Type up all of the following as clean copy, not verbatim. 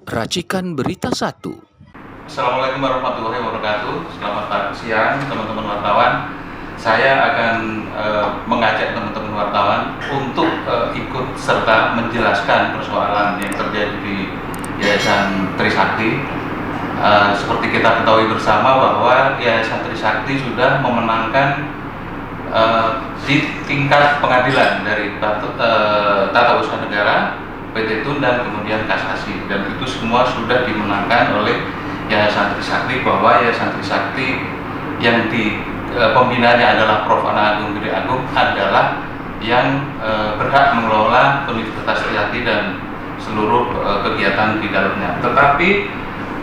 Racikan Berita 1. Assalamualaikum warahmatullahi wabarakatuh. Selamat siang teman-teman wartawan. Saya akan mengajak teman-teman wartawan untuk ikut serta menjelaskan persoalan yang terjadi di Yayasan Trisakti. Seperti kita ketahui bersama bahwa Yayasan Trisakti sudah memenangkan di tingkat pengadilan dari Tata Usaha Negara, PT Tun, dan kemudian kasasi, dan itu semua sudah dimenangkan oleh Yayasan Trisakti, bahwa Yayasan Trisakti yang di pembinaannya adalah Prof. Ana Agung Gede Agung adalah yang berhak mengelola Universitas Trisakti dan seluruh kegiatan di dalamnya. Tetapi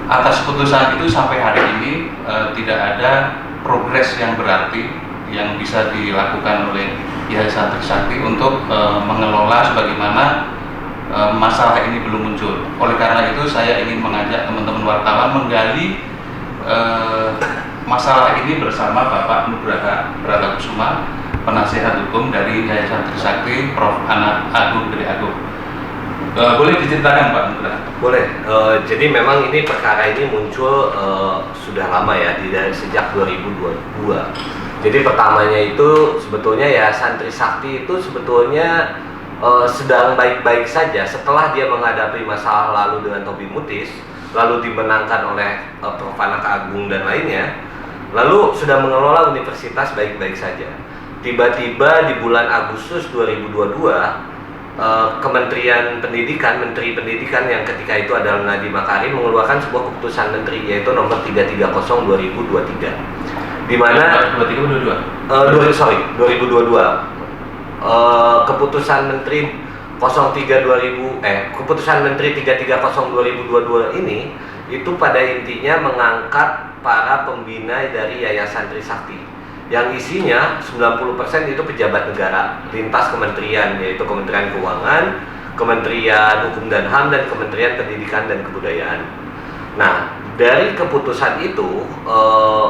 atas putusan itu sampai hari ini tidak ada progres yang berarti yang bisa dilakukan oleh Yayasan Trisakti untuk mengelola sebagaimana masalah ini belum muncul. Oleh karena itu saya ingin mengajak teman-teman wartawan menggali masalah ini bersama Bapak Nugraha Bratakusuma, penasihat hukum dari Yayasan Trisakti, Prof. Ana Agung Gede Agung. Boleh diceritakan Pak Nugraha? Boleh. Jadi memang ini perkara ini muncul sudah lama ya, sejak 2022. Jadi pertamanya itu sebetulnya Yayasan Trisakti itu sebetulnya sedang baik-baik saja setelah dia menghadapi masalah lalu dengan Tobi Mutis, lalu dimenangkan oleh Prof. Ana Agung dan lainnya, lalu sudah mengelola universitas baik-baik saja. Tiba-tiba di bulan Agustus 2022, Kementerian Pendidikan, Menteri Pendidikan yang ketika itu adalah Nadiem Makarim, mengeluarkan sebuah keputusan menteri yaitu nomor 330/2023, di mana 2022 keputusan Menteri 330 2022 ini itu pada intinya mengangkat para pembina dari Yayasan Trisakti yang isinya 90% itu pejabat negara lintas kementerian, yaitu Kementerian Keuangan, Kementerian Hukum dan HAM, dan Kementerian Pendidikan dan Kebudayaan. Nah, dari keputusan itu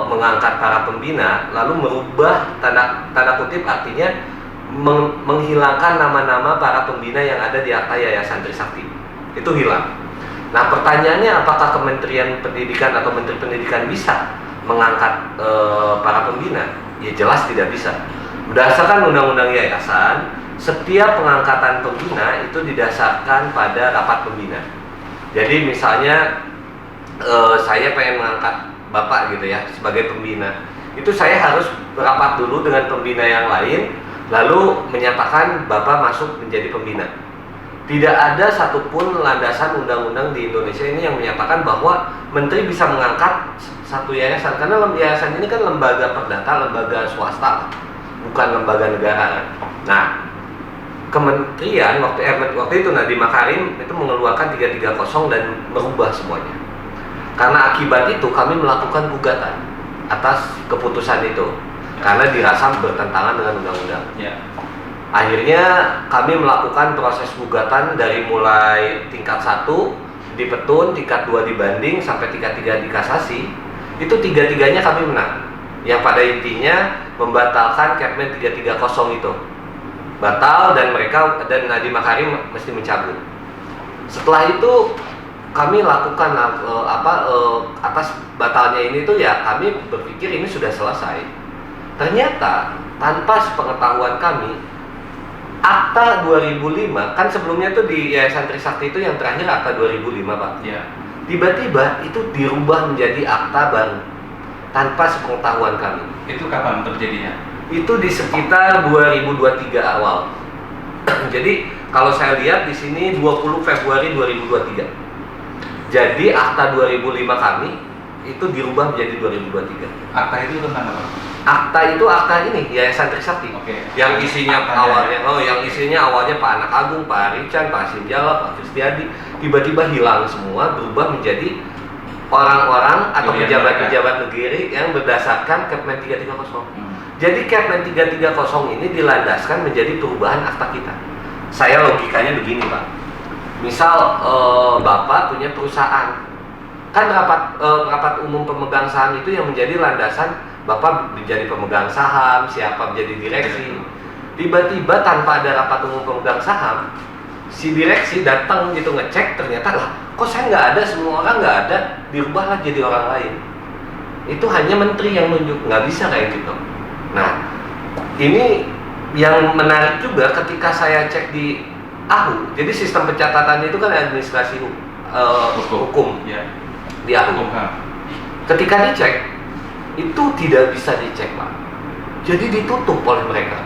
mengangkat para pembina, lalu merubah tanda kutip, artinya menghilangkan nama-nama para pembina yang ada di akta Yayasan Trisakti. Itu hilang. Nah, pertanyaannya, apakah Kementerian Pendidikan atau Menteri Pendidikan bisa mengangkat para pembina? Ya jelas tidak bisa. Berdasarkan Undang-Undang Yayasan, setiap pengangkatan pembina itu didasarkan pada rapat pembina. Jadi misalnya saya pengen mengangkat Bapak gitu ya sebagai pembina, itu saya harus berapat dulu dengan pembina yang lain, lalu menyatakan Bapak masuk menjadi pembina. Tidak ada satupun landasan undang-undang di Indonesia ini yang menyatakan bahwa menteri bisa mengangkat satu yayasan, karena yayasan ini kan lembaga perdata, lembaga swasta, bukan lembaga negara. Nah, kementerian waktu itu Nadiem Makarim itu mengeluarkan 330 dan merubah semuanya. Karena akibat itu kami melakukan gugatan atas keputusan itu karena dirasa bertentangan dengan undang-undang. Ya. Akhirnya kami melakukan proses gugatan dari mulai tingkat 1 di Petun, tingkat 2 di banding, sampai tingkat 3 di kasasi. Itu tiga-tiganya kami menang. Yang pada intinya membatalkan Kepmen 330 itu. Batal, dan Nadiem Makarim mesti mencabut. Setelah itu kami lakukan atas batalnya ini tuh ya, kami berpikir ini sudah selesai. Ternyata tanpa sepengetahuan kami, Akta 2005, kan sebelumnya tuh di Yayasan Trisakti itu yang terakhir Akta 2005 Pak. Ya. Tiba-tiba itu dirubah menjadi akta baru tanpa sepengetahuan kami. Itu kapan terjadinya? Itu di sekitar 2023 awal. Jadi kalau saya lihat di sini 20 Februari 2023. Jadi akta 2005 kami itu dirubah menjadi 2023. Akta itu tentang apa? Akta itu akta ini Yayasan Trisakti. Oke. Yang isinya awalnya Pak Anak Agung, Pak Arican, Pak Simjala, Pak Kristiadi, tiba-tiba hilang semua, berubah menjadi orang-orang atau pejabat-pejabat negeri yang berdasarkan Kepmen 330. Jadi Kepmen 330 ini dilandaskan menjadi perubahan akta kita. Saya logikanya begini Pak. Misal Bapak punya perusahaan, kan rapat umum pemegang saham itu yang menjadi landasan Bapak menjadi pemegang saham, siapa menjadi direksi. Tiba-tiba tanpa ada rapat umum pemegang saham, si direksi datang gitu ngecek, ternyata lah kok saya nggak ada, semua orang nggak ada, dirubahlah jadi orang lain. Itu hanya menteri yang nunjuk, nggak bisa kayak gitu. Nah, ini yang menarik juga ketika saya cek di AHU. Jadi sistem pencatatan itu kan administrasi hukum Ya. di AHU. Hukum HAM. Ketika dicek, itu tidak bisa dicek, Pak. Jadi ditutup oleh mereka.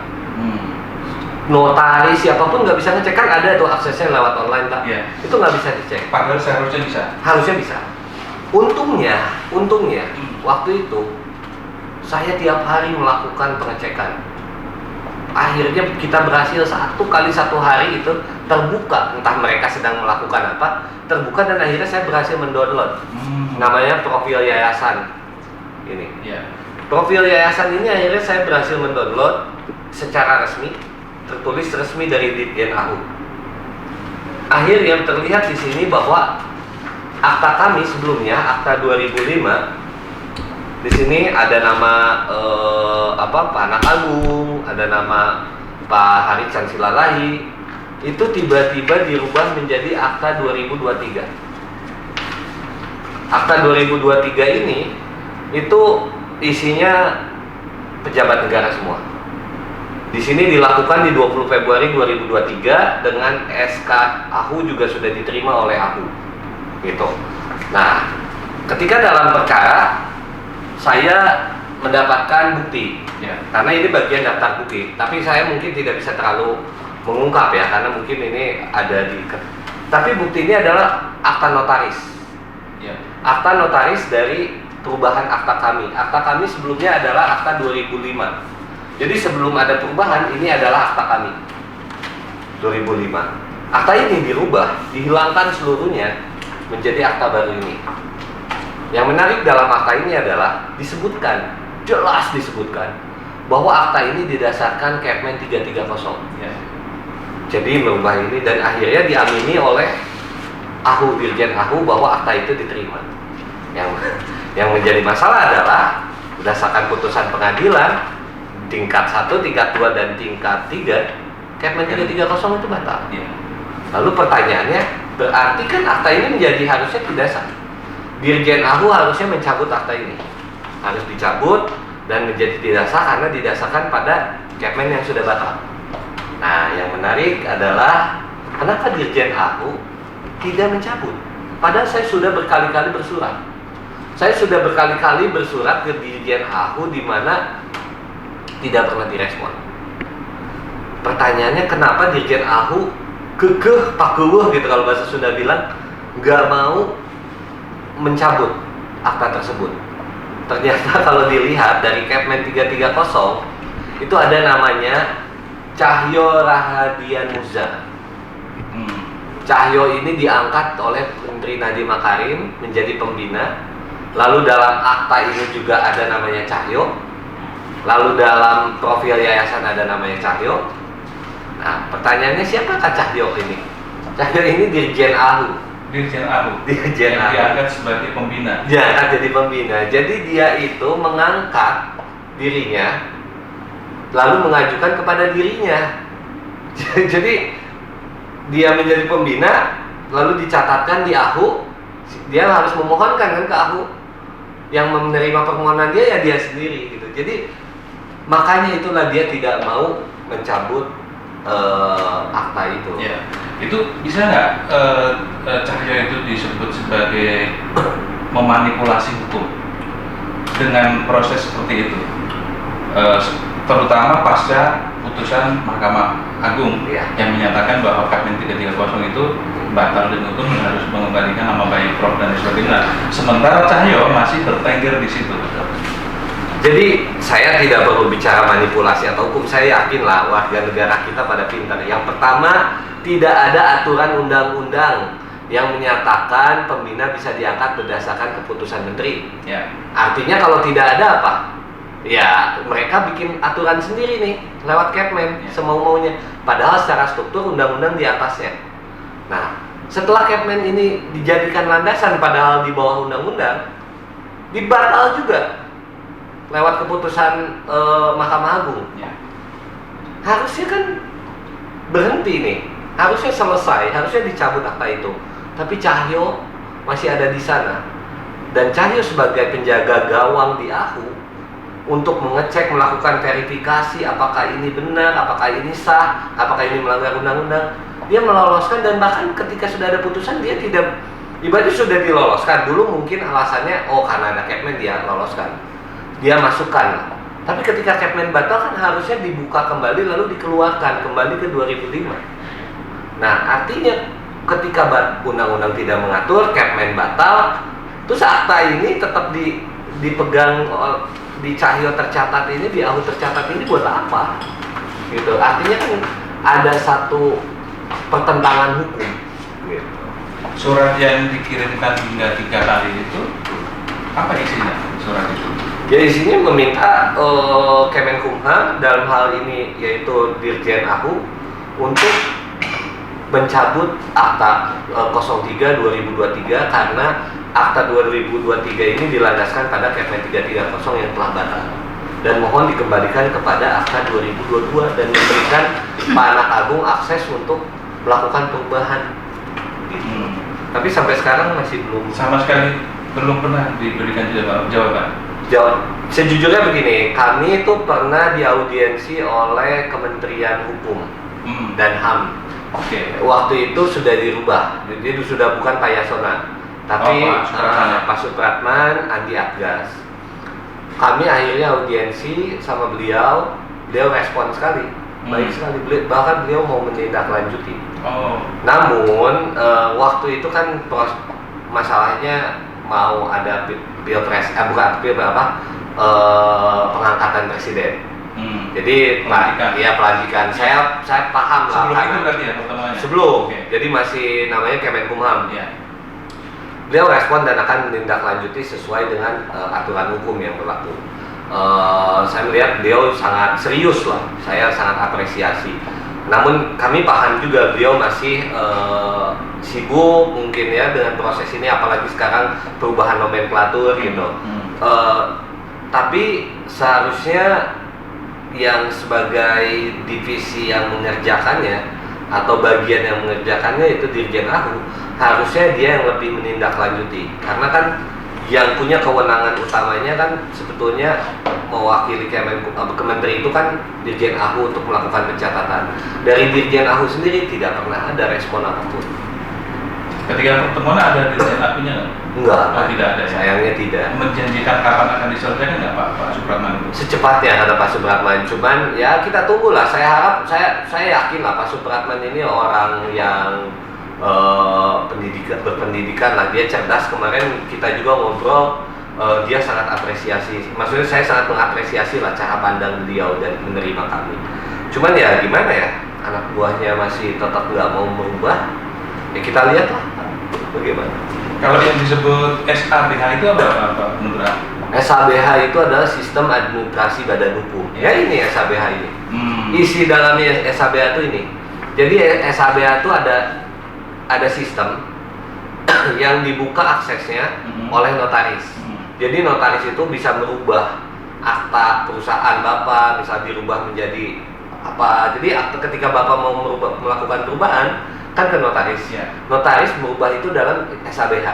Notaris siapapun nggak bisa ngecek, kan ada tuh aksesnya lewat online, Pak. Iya. Itu nggak bisa dicek. Padahal seharusnya bisa. Harusnya bisa. Untungnya waktu itu saya tiap hari melakukan pengecekan. Akhirnya kita berhasil 1 kali 1 hari itu terbuka, entah mereka sedang melakukan apa, terbuka, dan akhirnya saya berhasil mendownload. Namanya profil yayasan ini. Ya. Profil yayasan ini akhirnya saya berhasil mendownload secara resmi, tertulis resmi dari Ditjen AHU. Akhirnya terlihat di sini bahwa akta kami sebelumnya, akta 2005, di sini ada nama Pak Anak Agung, ada nama Pak Haritsan Silalahi. Itu tiba-tiba dirubah menjadi akta 2023. Akta 2023 ini itu isinya pejabat negara semua. Di sini dilakukan di 20 Februari 2023 dengan SK AHU juga sudah diterima oleh AHU. Gitu. Nah, ketika dalam perkara saya mendapatkan bukti, Ya. karena ini bagian daftar bukti, tapi saya mungkin tidak bisa terlalu mengungkap ya, karena mungkin ini ada di. Tapi bukti ini adalah akta notaris, Ya. akta notaris dari perubahan akta kami. Akta kami sebelumnya adalah akta 2005. Jadi sebelum ada perubahan, ini adalah akta kami 2005. Akta ini dirubah, dihilangkan seluruhnya menjadi akta baru ini. Yang menarik dalam akta ini adalah disebutkan, jelas disebutkan bahwa akta ini didasarkan Kepmen 330. Ya. Jadi merubah ini, dan akhirnya diamini oleh AHU, Dirjen AHU, bahwa akta itu diterima. Yang menjadi masalah adalah berdasarkan putusan pengadilan tingkat 1, tingkat 2, dan tingkat 3, Kepmen 330 itu batal. Ya. Lalu pertanyaannya, berarti kan akta ini menjadi harusnya tidak sah. Dirjen AHU harusnya mencabut akta ini, harus dicabut dan menjadi tidak sah karena didasarkan pada Kepmen yang sudah batal. Nah, yang menarik adalah kenapa Dirjen AHU tidak mencabut? Padahal saya sudah berkali-kali bersurat. Saya sudah berkali-kali bersurat ke Dirjen AHU di mana tidak pernah direspon. Pertanyaannya, kenapa Dirjen AHU kekeh pakeuweuh gitu kalau bahasa Sunda bilang, nggak mau mencabut akta tersebut. Ternyata kalau dilihat dari Kepmen 330 itu ada namanya Cahyo Rahadian Muza. Cahyo ini diangkat oleh Menteri Nadiem Makarim menjadi pembina. Lalu dalam akta ini juga ada namanya Cahyo. Lalu dalam profil yayasan ada namanya Cahyo. Nah, pertanyaannya siapakah Cahyo ini? Cahyo ini Dirjen AHU. Dirjen AHU. Dirjen AHU. Diangkat sebagai pembina. Diangkat jadi pembina. Jadi dia itu mengangkat dirinya lalu mengajukan kepada dirinya. Jadi dia menjadi pembina lalu dicatatkan di AHU, dia harus memohonkan kan ke AHU. Yang menerima permohonan dia ya dia sendiri gitu. Jadi makanya itulah dia tidak mau mencabut akta itu. Ya. Itu bisa nggak Cahyo itu disebut sebagai memanipulasi hukum dengan proses seperti itu, terutama pasca putusan Mahkamah Agung yang menyatakan bahwa Kepmen 330 itu batal demi hukum dan harus mengembalikan nama baik Prof dan sebagainya. Sementara Cahyo masih bertengger di situ. Jadi saya tidak perlu bicara manipulasi atau hukum. Saya yakinlah warga negara kita pada pintar. Yang pertama, tidak ada aturan undang-undang yang menyatakan pembina bisa diangkat berdasarkan keputusan menteri. Ya. Artinya kalau tidak ada apa? Ya mereka bikin aturan sendiri nih lewat Kepmen semau-maunya. Padahal secara struktur undang-undang di atasnya. Nah, setelah Kepmen ini dijadikan landasan padahal di bawah undang-undang, dibatal juga lewat keputusan Mahkamah Agung. Ya. Harusnya kan berhenti nih harusnya selesai, harusnya dicabut akta itu. Tapi Cahyo masih ada di sana. Dan Cahyo sebagai penjaga gawang di AHU untuk mengecek, melakukan verifikasi apakah ini benar, apakah ini sah, apakah ini melanggar undang-undang. Dia meloloskan, dan bahkan ketika sudah ada putusan dia tidak, ibaratnya sudah diloloskan. Dulu mungkin alasannya karena ada Kepmen dia loloskan, dia masukkan. Tapi ketika Kepmen batal kan harusnya dibuka kembali lalu dikeluarkan kembali ke 2005. Nah, artinya ketika undang-undang tidak mengatur, Kepmen batal, terus akta ini tetap dipegang di Cahyo tercatat ini, di AHU tercatat ini buat apa? Gitu. Artinya kan ada satu pertentangan hukum. Gitu. Surat yang dikirimkan hingga 3 kali itu apa isinya surat itu? Ya isinya meminta Kemenkumham dalam hal ini yaitu Dirjen AHU untuk mencabut akta 03 2023 karena akta 2023 ini dilandaskan pada Kepmen 330 yang telah batal, dan mohon dikembalikan kepada akta 2022 dan memberikan Pak Anak Agung akses untuk melakukan perubahan. Tapi sampai sekarang masih belum, sama sekali belum pernah diberikan jawaban. Sejujurnya begini, kami itu pernah diaudiensi oleh Kementerian Hukum dan HAM. Waktu itu sudah dirubah, jadi sudah bukan Pak Yasona, tapi Pak Supratman, Andi Atgas. Kami akhirnya audiensi sama beliau respon sekali, baik sekali, bahkan beliau mau menindaklanjuti. Namun waktu itu kan masalahnya mau ada pilpres, pengangkatan presiden. Jadi pelantikan. Saya paham lah. Sebelum itu berarti ya pertemuannya? Sebelum. Jadi masih namanya Kemenkumham. Beliau respon dan akan menindaklanjuti sesuai dengan aturan hukum yang berlaku. Saya melihat beliau sangat serius lah. Saya sangat apresiasi. Namun kami paham juga beliau masih sibuk mungkin ya dengan proses ini, apalagi sekarang perubahan nomenklatur gitu. Tapi seharusnya yang sebagai divisi yang mengerjakannya atau bagian yang mengerjakannya itu Dirjen AHU, harusnya dia yang lebih menindaklanjuti, karena kan yang punya kewenangan utamanya kan sebetulnya mewakili Kementerian itu kan Dirjen AHU untuk melakukan pencatatan. Dari Dirjen AHU sendiri tidak pernah ada respon apapun. Ketika pertemuan ada Dirjen AHU-nya nggak? Enggak, tidak ada. Sayangnya tidak. Menjanjikan kapan akan diselesaikan nggak Pak Supratman itu? Secepatnya kata Pak Supratman. Cuman ya kita tunggulah. Saya harap, saya yakin lah Pak Supratman ini orang yang berpendidikan lah, dia cerdas. Kemarin kita juga ngobrol, dia sangat apresiasi, maksudnya saya sangat mengapresiasi lah cara pandang beliau dan menerima kami. Cuman ya gimana ya, anak buahnya masih tetap nggak mau merubah, ya kita lihat lah bagaimana. Kalau yang disebut SABH itu apa menurut Anda? SABH itu adalah Sistem Administrasi Badan Hukum. Ya ini SABH ini. Isi dalamnya SABH itu ini. Jadi SABH itu ada sistem yang dibuka aksesnya oleh notaris. Jadi notaris itu bisa merubah akta perusahaan Bapak, bisa dirubah menjadi apa. Jadi ketika Bapak mau melakukan perubahan, kan ke notaris. Notaris merubah itu dalam SABH.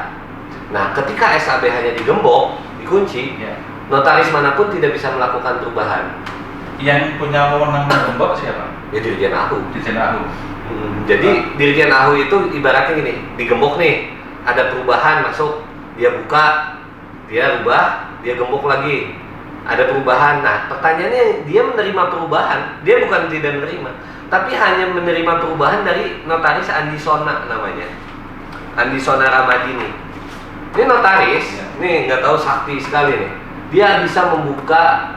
Nah, ketika SABH-nya digembok, dikunci, notaris manapun tidak bisa melakukan perubahan. Yang punya wewenang menggembok siapa? Ya Dirjen AHU. Dirjen AHU. Jadi Dirjen AHU itu ibaratnya gini, digembok nih, ada perubahan masuk, dia buka, dia rubah, dia gembok lagi, ada perubahan. Nah, pertanyaannya dia menerima perubahan, dia bukan tidak menerima, tapi hanya menerima perubahan dari notaris Andi Sona namanya, Andi Sona Ramadini. Ini notaris, nih nggak tahu sakti sekali nih, dia bisa membuka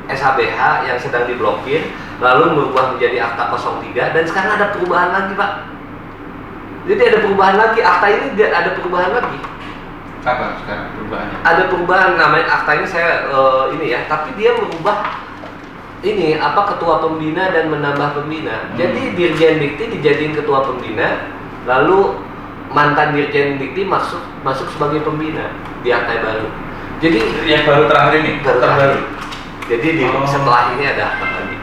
SABH yang sedang diblokir, lalu merubah menjadi akta 03, dan sekarang ada perubahan lagi Pak. Jadi ada perubahan lagi, akta ini ada perubahan lagi. Apa sekarang perubahannya? Ada perubahan, namanya aktanya saya ini ya, tapi dia merubah ini ketua pembina dan menambah pembina. Jadi Dirjen Dikti dijadiin ketua pembina, lalu mantan Dirjen Dikti masuk sebagai pembina di akta baru. Jadi yang baru terakhir ini? Terbaru. Jadi setelah ini ada akta lagi.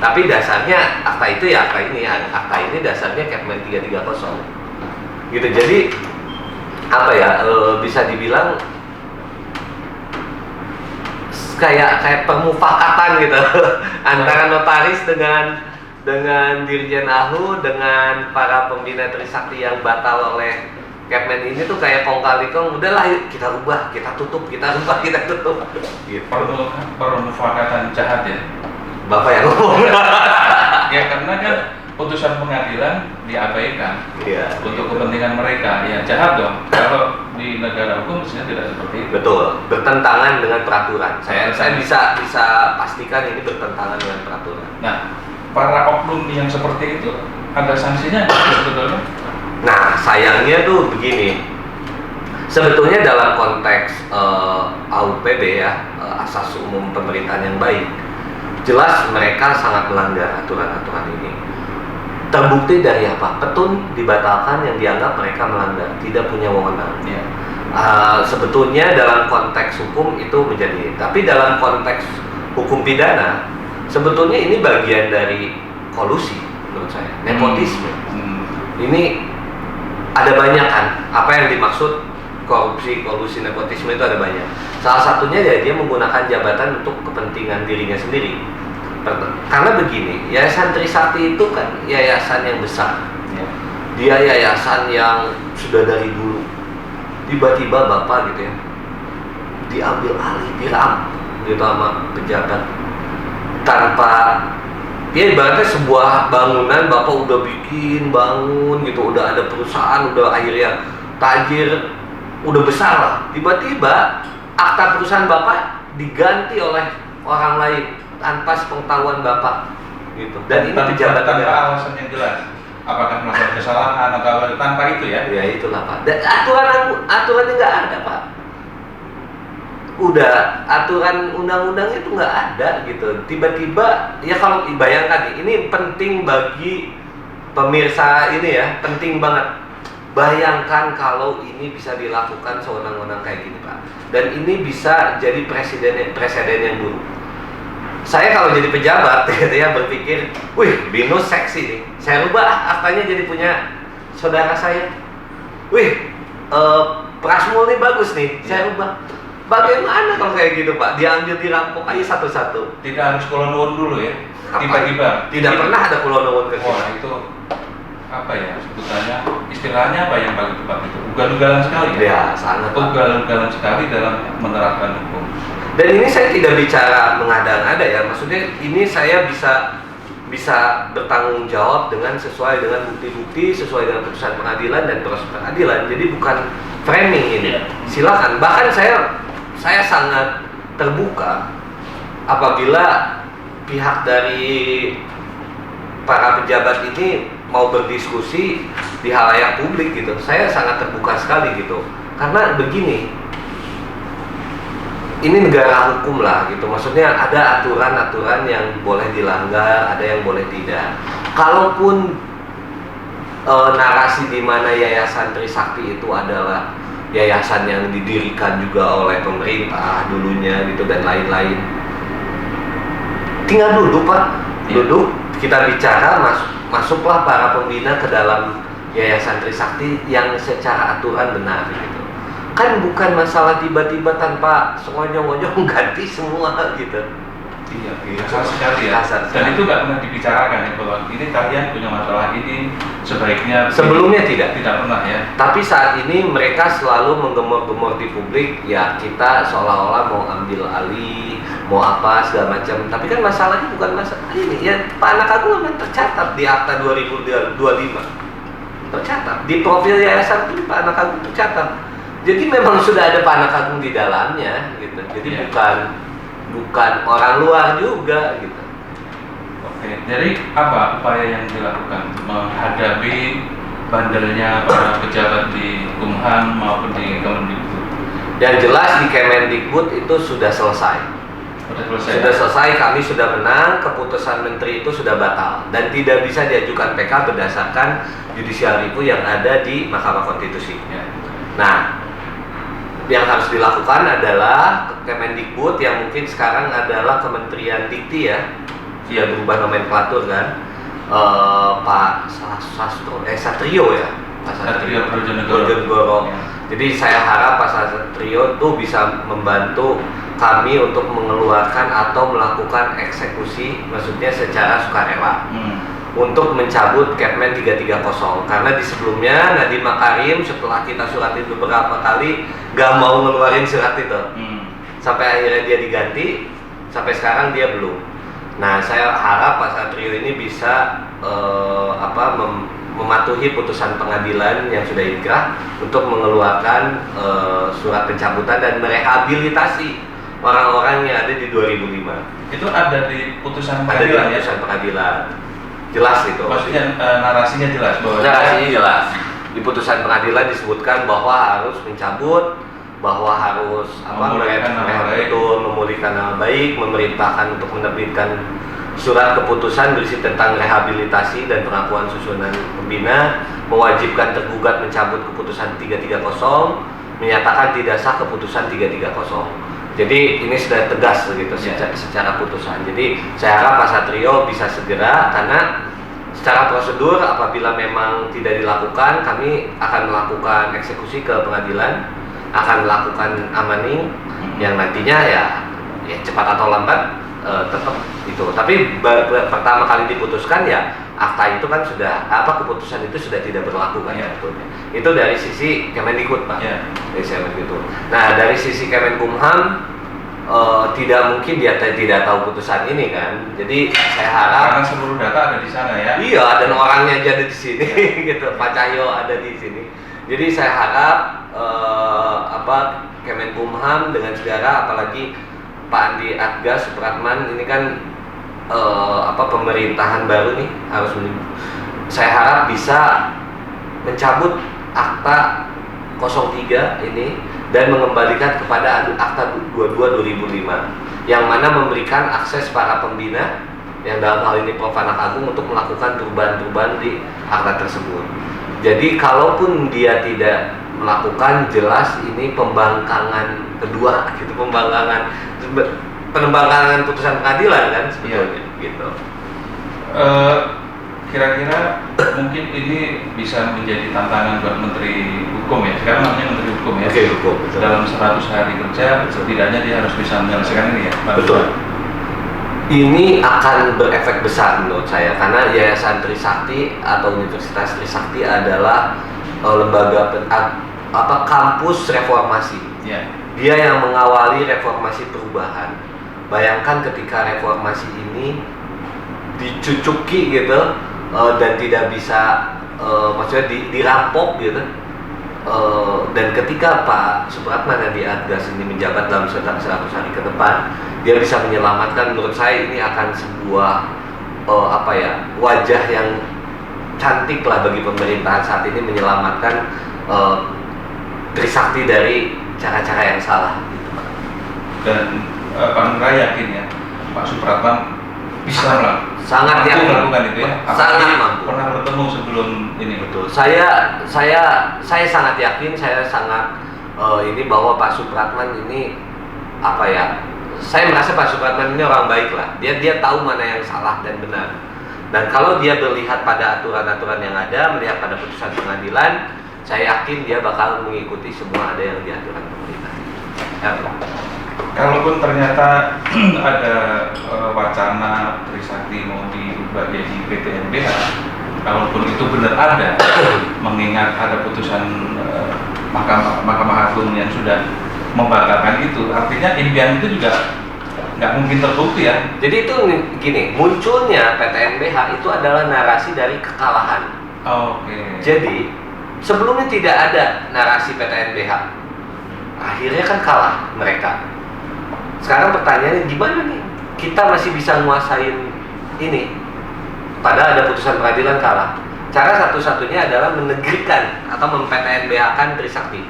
Tapi dasarnya akta itu ya akta ini dasarnya Kepmen 330 gitu. Jadi apa ya, bisa dibilang kayak permufakatan gitu antara notaris dengan Dirjen AHU dengan para pembina Trisakti yang batal oleh Kepmen ini tuh kayak kong kali kong, udahlah yuk kita rubah, kita tutup, kita rubah, kita tutup gitu. Permufakatan jahat ya. Bapak yang ngomong. Ya karena kan putusan pengadilan diabaikan untuk kepentingan mereka, ya jahat dong. Kalau di negara hukum mestinya tidak seperti itu. Betul, bertentangan dengan peraturan. Saya bisa pastikan ini bertentangan dengan peraturan. Nah, para oknum yang seperti itu ada sanksinya sebetulnya? Nah, sayangnya tuh begini. Sebetulnya dalam konteks AUPB ya, asas umum pemerintahan yang baik, jelas mereka sangat melanggar aturan-aturan ini. Terbukti dari apa? Petun dibatalkan yang dianggap mereka melanggar, tidak punya wewenang. Ya. Sebetulnya dalam konteks hukum itu menjadi, tapi dalam konteks hukum pidana, sebetulnya ini bagian dari kolusi menurut saya, nepotisme. Ini ada banyak kan, apa yang dimaksud korupsi, kolusi, nepotisme itu ada banyak. Salah satunya ya dia menggunakan jabatan untuk kepentingan dirinya sendiri. Karena begini, Yayasan Trisakti itu kan yayasan yang besar. Dia yayasan yang sudah dari dulu. Tiba-tiba Bapak gitu ya, diambil alih, diramp gitu sama pejabat. Tanpa, ya ibaratnya sebuah bangunan Bapak udah bangun gitu, udah ada perusahaan, udah akhirnya tajir, udah besar lah. Tiba-tiba akta perusahaan Bapak diganti oleh orang lain tanpa sepengetahuan Bapak gitu. Dan ini pejabat tanpa negara. alasan yang jelas. Apakah melakukan kesalahan atau tanpa itu ya? Ya itulah Pak. Dan aturannya nggak ada Pak. Udah aturan undang-undangnya itu nggak ada gitu. Tiba-tiba ya kalau bayangkan nih, ini penting bagi pemirsa ini ya, penting banget. Bayangkan kalau ini bisa dilakukan sewenang-wenang kayak gini Pak. Dan ini bisa jadi presiden yang buruk. Saya kalau jadi pejabat gitu ya berpikir, wih Binus seksi nih, saya rubah aktanya jadi punya saudara saya. Wih Prasmul nih bagus nih, saya rubah. Bagaimana kalau kayak gitu Pak? Diambil dirampok aja satu-satu. Tidak harus kulon dulu ya. Tiba-tiba. Tidak pernah ada kulon ke wah itu apa ya sebutannya, istilahnya apa yang paling tepat itu? Ugal-ugalan sekali ya. Ya sangat. Ugal-ugalan sekali dalam menerapkan hukum. Dan ini saya tidak bicara mengada-ngada ya, maksudnya ini saya bisa bertanggung jawab dengan sesuai dengan bukti-bukti, sesuai dengan putusan pengadilan dan proses pengadilan. Jadi bukan framing ini. Silakan. Bahkan saya sangat terbuka apabila pihak dari para pejabat ini mau berdiskusi di halayak publik gitu. Saya sangat terbuka sekali gitu. Karena begini, ini negara hukum lah gitu, maksudnya ada aturan-aturan yang boleh dilanggar, ada yang boleh tidak. Kalaupun narasi di mana Yayasan Trisakti itu adalah yayasan yang didirikan juga oleh pemerintah dulunya gitu dan lain-lain, tinggal duduk Pak, duduk kita bicara, masuklah para pembina ke dalam Yayasan Trisakti yang secara aturan benar gitu. Kan bukan masalah tiba-tiba tanpa sengonyong-onyong ganti semua gitu. Iya, kasar sekali ya. Dan itu nggak pernah dibicarakan ya bahwa ini kalian punya masalah ini sebaiknya. Sebelumnya tidak pernah ya. Tapi saat ini mereka selalu menggemor-gemor di publik ya, kita seolah-olah mau ambil alih, mau apa segala macam. Tapi kan masalahnya bukan masalah ini ya. Pak Anak Agung memang tercatat di akta 2025, tercatat di profil yayasan itu Pak Anak Agung tercatat. Jadi memang sudah ada Pak Anak Agung di dalamnya gitu. Jadi bukan orang luar juga gitu. Oke, jadi apa upaya yang dilakukan menghadapi bandelnya para pejabat di Kumham maupun di Kemendikbud? Yang jelas di Kemendikbud itu sudah selesai. Sudah selesai, kami sudah menang, keputusan menteri itu sudah batal dan tidak bisa diajukan PK berdasarkan judicial review yang ada di Mahkamah Konstitusi. Nah, yang harus dilakukan adalah Kemendikbud yang mungkin sekarang adalah Kementerian Dikti ya, sudah berubah nomenklatur kan. Pak Satrio ya, Pak Satrio Brojonegoro. Ya. Jadi saya harap Pak Satrio tuh bisa membantu kami untuk mengeluarkan atau melakukan eksekusi, maksudnya secara sukarela untuk mencabut Kepmen 330, karena di sebelumnya Nadiem Makarim setelah kita suratin beberapa kali gak mau ngeluarin surat itu, sampai akhirnya dia diganti, sampai sekarang dia belum. Nah, saya harap Pak Satrio ini bisa mematuhi putusan pengadilan yang sudah inkrah untuk mengeluarkan surat pencabutan dan merehabilitasi orang-orang yang ada di 2005. Itu ada di putusan pengadilan. Ada di putusan pengadilan. Jelas itu. Maksudnya narasinya jelas bahwa narasinya jelas. Di putusan pengadilan disebutkan bahwa harus mencabut, bahwa harus memulihkan nama baik, memerintahkan untuk menerbitkan surat keputusan berisi tentang rehabilitasi dan pengakuan susunan pembina, mewajibkan tergugat mencabut keputusan 330, menyatakan tidak sah keputusan 330. Jadi ini sudah tegas begitu secara putusan. Jadi saya harap Pak Satrio bisa segera, karena secara prosedur apabila memang tidak dilakukan, kami akan melakukan eksekusi ke pengadilan, akan melakukan amaning yang nantinya ya cepat atau lambat tetap itu. Tapi pertama kali diputuskan ya akta itu kan sudah keputusan itu sudah tidak berlaku kan sebetulnya. Itu dari sisi Kemendikbud Pak. Dari Kemendikbud. Nah, dari sisi Kemenkumham tidak mungkin dia tidak tahu putusan ini kan. Jadi saya harap, karena seluruh data ada di sana ya. Iya, dan orangnya aja ada di sini gitu. Pak Cahyo ada di sini. Jadi saya harap Kemenkumham dengan segera, apalagi Pak Andi Adga Supratman ini kan pemerintahan baru nih, saya harap bisa mencabut akta 03 ini dan mengembalikan kepada akta 22 2005 yang mana memberikan akses para pembina yang dalam hal ini Prof. Anak Agung untuk melakukan perubahan-perubahan di akta tersebut. Jadi kalaupun dia tidak melakukan, jelas ini pembangkangan kedua gitu, pembangkangan putusan pengadilan kan sebetulnya gitu. Kira-kira mungkin ini bisa menjadi tantangan buat Menteri Hukum ya, sekarang namanya Menteri Hukum ya. Hukum, dalam 100 hari kerja setidaknya dia harus bisa menyelesaikan ini ya Pak. Betul. Ini akan berefek besar menurut saya, karena Yayasan Trisakti atau Universitas Trisakti adalah lembaga kampus reformasi. Dia yang mengawali reformasi perubahan. Bayangkan ketika reformasi ini dicucuki gitu dan tidak bisa maksudnya dirampok gitu. Dan ketika Pak Supratman Andi Adgas ini menjabat dalam 100 hari ke depan, dia bisa menyelamatkan, menurut saya ini akan sebuah wajah yang cantik lah bagi pemerintahan saat ini, menyelamatkan Trisakti dari cara-cara yang salah gitu. Dan Pak Nura yakin ya Pak Supratman bisa sangat yakin melakukan itu ya. Sangat mampu. Pernah bertemu sebelum ini? Betul. Saya sangat yakin, saya sangat ini bahwa Pak Supratman ini saya merasa Pak Supratman ini orang baik lah. Dia tahu mana yang salah dan benar. Dan kalau dia melihat pada aturan-aturan yang ada, melihat pada putusan pengadilan, saya yakin dia bakal mengikuti semua ada yang diaturan pemerintah. Kalaupun ternyata ada wacana Trisakti mau diubah jadi PTNBH, kalaupun itu benar ada, mengingat ada putusan Mahkamah Agung yang sudah membatalkan itu, artinya impian itu juga nggak mungkin terbukti ya. Jadi itu gini, munculnya PTNBH itu adalah narasi dari kekalahan. Jadi sebelumnya tidak ada narasi PTNBH, akhirnya kan kalah mereka. Sekarang pertanyaannya gimana nih kita masih bisa nguasain ini padahal ada putusan pengadilan kalah. Cara satu-satunya adalah menegrikan atau mem-PTNBH-kan Trisakti.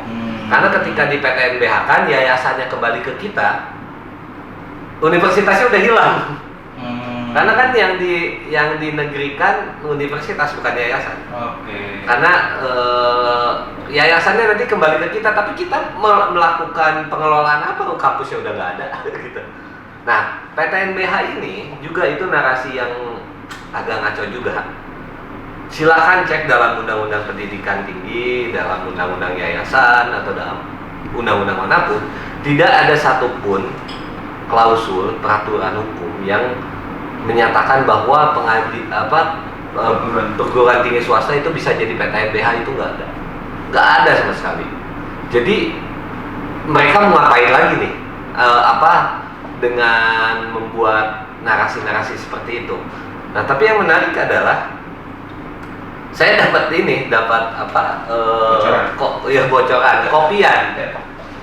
Karena ketika di PTNBH-kan yayasannya kembali ke kita, universitasnya udah hilang. Karena kan yang dinegrikan universitas bukan yayasan. Karena yayasannya nanti kembali ke kita, tapi kita melakukan pengelolaan apa? Kampusnya udah nggak ada, gitu. Nah, PTNBH ini juga itu narasi yang agak ngaco juga. Silakan cek dalam Undang-Undang Pendidikan Tinggi, dalam Undang-Undang Yayasan, atau dalam undang-undang manapun, tidak ada satupun klausul peraturan hukum yang menyatakan bahwa perguruan tinggi swasta itu bisa jadi PTNBH. Itu nggak ada sama sekali. Jadi mereka mau ngapain lagi nih? Dengan membuat narasi-narasi seperti itu. Nah, tapi yang menarik adalah saya dapat bocoran, kopian.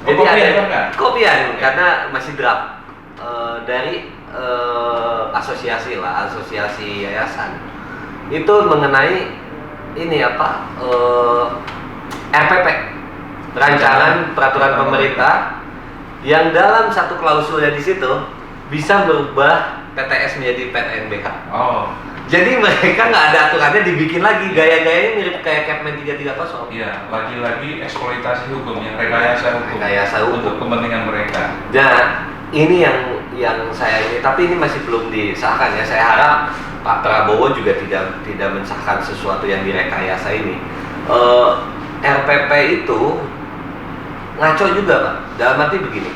Jadi ada kopian karena masih draft dari asosiasi yayasan itu mengenai ini RPP, rancangan peraturan pemerintah, yang dalam satu klausulnya di situ bisa berubah PTS menjadi PTNBH. Oh. Jadi mereka nggak ada aturannya, dibikin lagi, gaya-gayanya mirip kayak Kepmen 330. Iya, lagi-lagi eksploitasi hukumnya, rekayasa hukum untuk kepentingan mereka. Nah, ini yang saya ini, tapi ini masih belum disahkan ya. Saya harap Pak Prabowo juga tidak mensahkan sesuatu yang direkayasa ini. RPP itu ngaco juga, Pak. Dalam arti begini,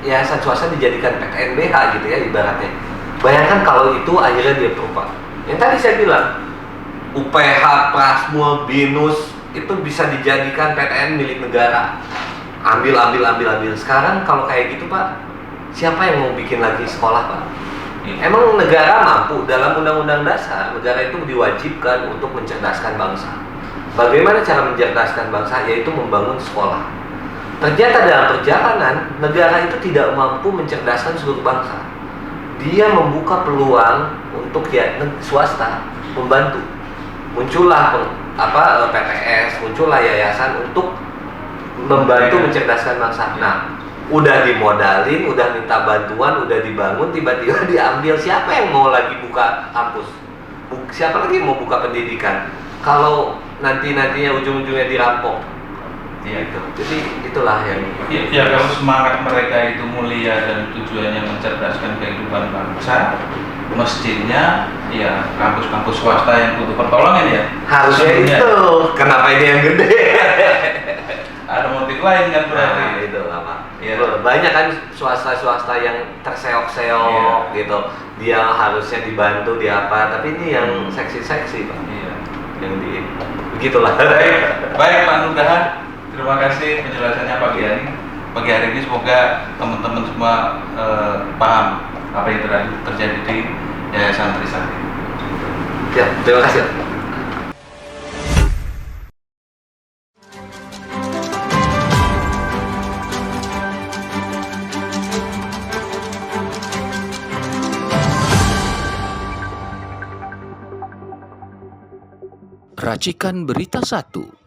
yayasan swasta dijadikan PTNBH gitu ya ibaratnya. Bayangkan kalau itu akhirnya dia berubah. Yang tadi saya bilang, UPH, Prasmul, BINUS itu bisa dijadikan PTN milik negara. Ambil. Sekarang kalau kayak gitu, Pak, siapa yang mau bikin lagi sekolah, Pak? Emang negara mampu? Dalam Undang-Undang Dasar, negara itu diwajibkan untuk mencerdaskan bangsa. Bagaimana cara mencerdaskan bangsa? Yaitu membangun sekolah. Ternyata dalam perjalanan, negara itu tidak mampu mencerdaskan seluruh bangsa. Dia membuka peluang untuk swasta membantu. Muncullah PTS, muncullah yayasan untuk membantu mencerdaskan bangsa. Nah, udah dimodalin, udah minta bantuan, udah dibangun, tiba-tiba diambil. Siapa yang mau lagi buka kampus? Siapa lagi yang mau buka pendidikan? Kalau nantinya ujung-ujungnya dirampok. Iya. Gitu. Jadi itulah yang ya kalau semangat mereka itu mulia dan tujuannya mencerdaskan kehidupan bangsa, mestinya ya kampus-kampus swasta yang butuh pertolongan ya. Harusnya itu. Kenapa ini yang gede? Ada motif lain kan berarti. Nah, itu apa? Ya. Banyak kan swasta yang terseok-seok gitu. Dia harusnya dibantu tapi ini yang seksi-seksi, Pak. Iya. Yang begitulah. Baik Pak Nugraha, terima kasih penjelasannya pagi hari ini. Semoga teman-teman semua paham apa yang terjadi di Yayasan Trisakti. Ya, terima kasih. Racikan Berita 1.